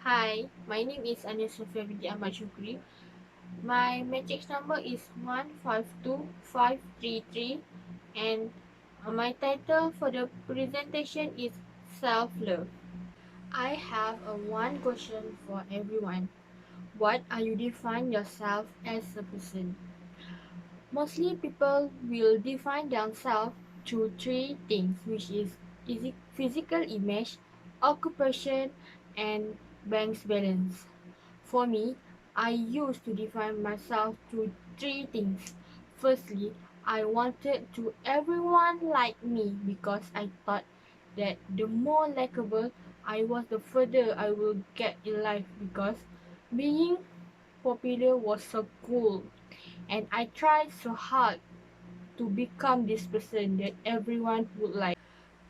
Hi, my name is Anis Sofia Binti Ahmad Shukri. My matrix number is 152533 and my title for the presentation is Self-Love. I have a one question for everyone. What are you define yourself as a person? Mostly people will define themselves through three things, which is physical image, occupation, and bank balance. For me, I used to define myself through three things. Firstly, I wanted to everyone like me because I thought that the more likable I was, the further I will get in life because being popular was so cool and I tried so hard to become this person that everyone would like.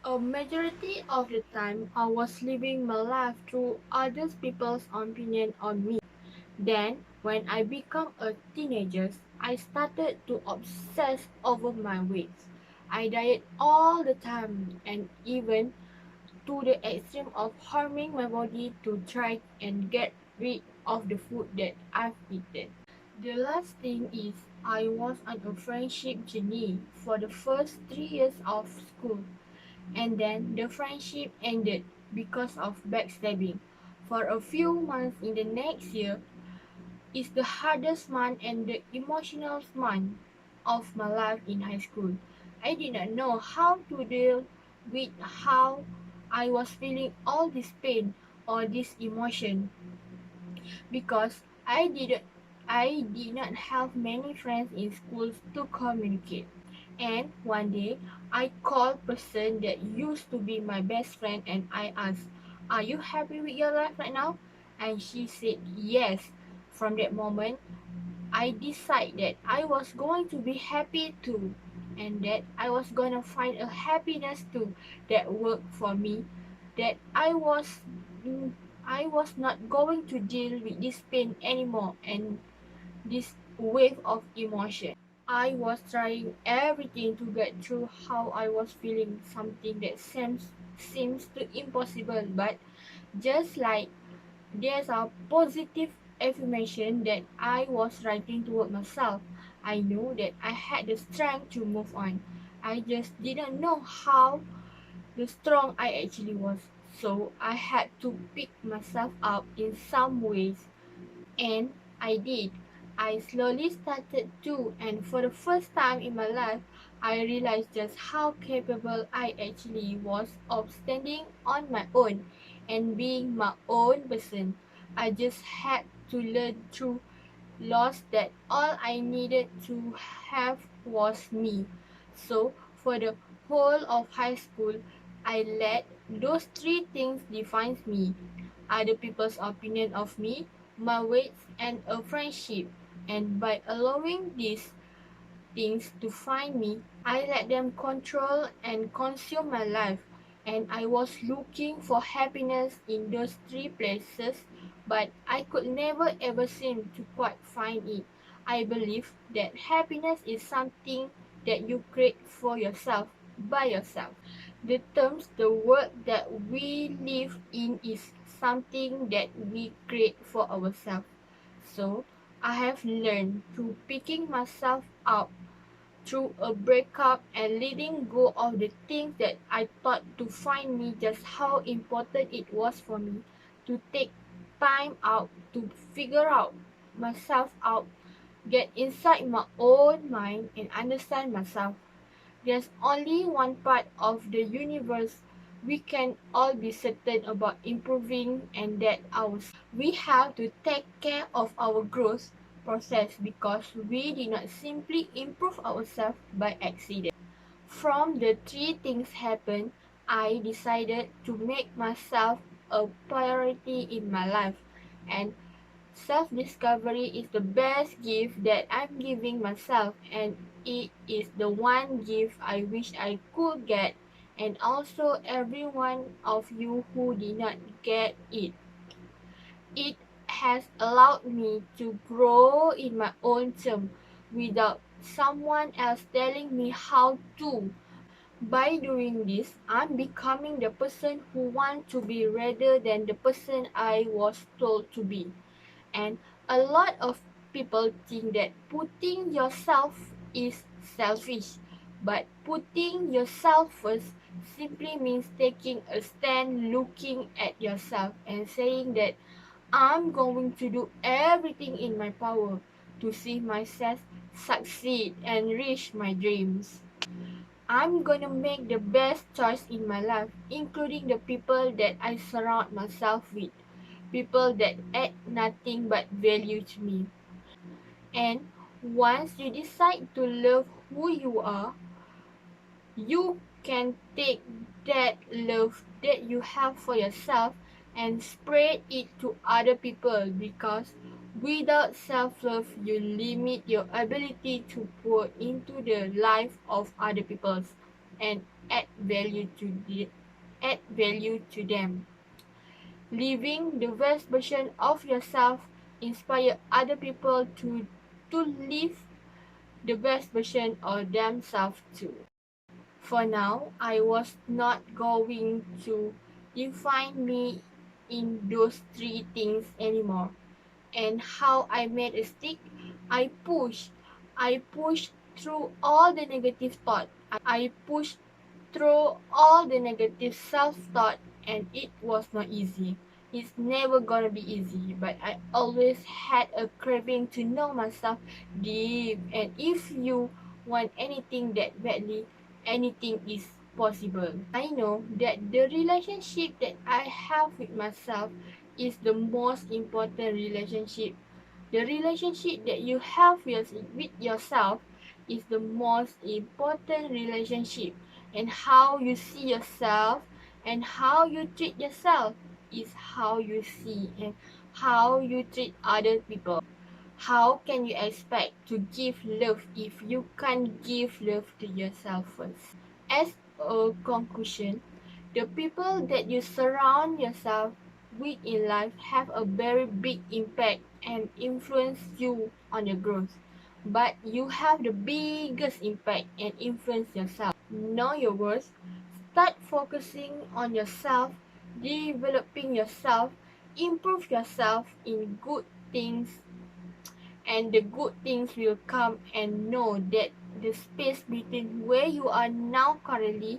A majority of the time, I was living my life through other people's opinion on me. Then, when I became a teenager, I started to obsess over my weight. I diet all the time and even to the extreme of harming my body to try and get rid of the food that I've eaten. The last thing is I was on a friendship journey for the first 3 years of school and then the friendship ended because of backstabbing. For a few months in the next year is the hardest month and the emotional month of my life in high school. I did not know how to deal with how I was feeling all this pain or this emotion because I did not have many friends in school to communicate. And one day I called person that used to be my best friend and I asked, "Are you happy with your life right now?" And she said yes. From that moment I decided that I was going to be happy too and that I was gonna find a happiness too that worked for me, that mm, I was not going to deal with this pain anymore and this wave of emotion. I was trying everything to get through how I was feeling, something that seems too impossible, but just like there's a positive affirmation that I was writing toward myself. I knew that I had the strength to move on. I just didn't know how the strong I actually was. So I had to pick myself up in some ways and I did. I slowly started to, and for the first time in my life, I realized just how capable I actually was of standing on my own and being my own person. I just had to learn through loss that all I needed to have was me. So, for the whole of high school, I let those three things define me: other people's opinion of me, my weight, and a friendship. And by allowing these things to find me, I let them control and consume my life. And I was looking for happiness in those three places, but I could never ever seem to quite find it. I believe that happiness is something that you create for yourself, by yourself. The terms, the world that we live in is something that we create for ourselves. So, I have learned through picking myself up through a breakup and letting go of the things that I thought to find me just how important it was for me to take time out to figure out myself out, get inside my own mind and understand myself. There's only one part of the universe we can all be certain about improving and that ours. We have to take care of our growth process because we did not simply improve ourselves by accident. From the three things happen, I decided to make myself a priority in my life and self-discovery is the best gift that I'm giving myself and it is the one gift I wish I could get and also every one of you who did not get it. It has allowed me to grow in my own term without someone else telling me how to. By doing this, I'm becoming the person who wants to be rather than the person I was told to be. And a lot of people think that putting yourself is selfish, but putting yourself first simply means taking a stand, looking at yourself and saying that I'm going to do everything in my power to see myself succeed and reach my dreams. I'm gonna make the best choice in my life, including the people that I surround myself with, people that add nothing but value to me. And once you decide to love who you are, you can take that love that you have for yourself and spread it to other people, because without self-love you limit your ability to pour into the life of other people and add value to them. Living the best version of yourself inspire other people to live the best version of themselves too. For now, I was not going to define me in those three things anymore. And how I made a stick, I pushed. I pushed through all the negative thought. I pushed through all the negative self-thought, and it was not easy. It's never gonna be easy, but I always had a craving to know myself deep. And if you want anything that badly, anything is possible. I know that the relationship that I have with myself is the most important relationship. The relationship that you have with yourself is the most important relationship, and how you see yourself and how you treat yourself is how you see and how you treat other people. How can you expect to give love if you can't give love to yourself first? As a conclusion, the people that you surround yourself with in life have a very big impact and influence you on your growth. But you have the biggest impact and influence yourself. Know your worth, start focusing on yourself, developing yourself, improve yourself in good things, and the good things will come. And know that the space between where you are now currently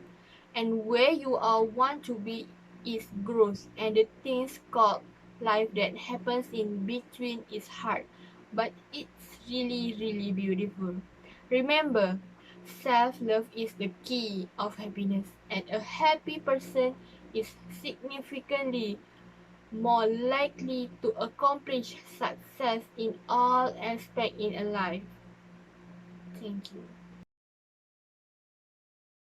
and where you are want to be is growth, and the things called life that happens in between is hard, but it's really beautiful. Remember, self-love is the key of happiness, and a happy person is significantly more likely to accomplish success in all aspects in a life. Thank you.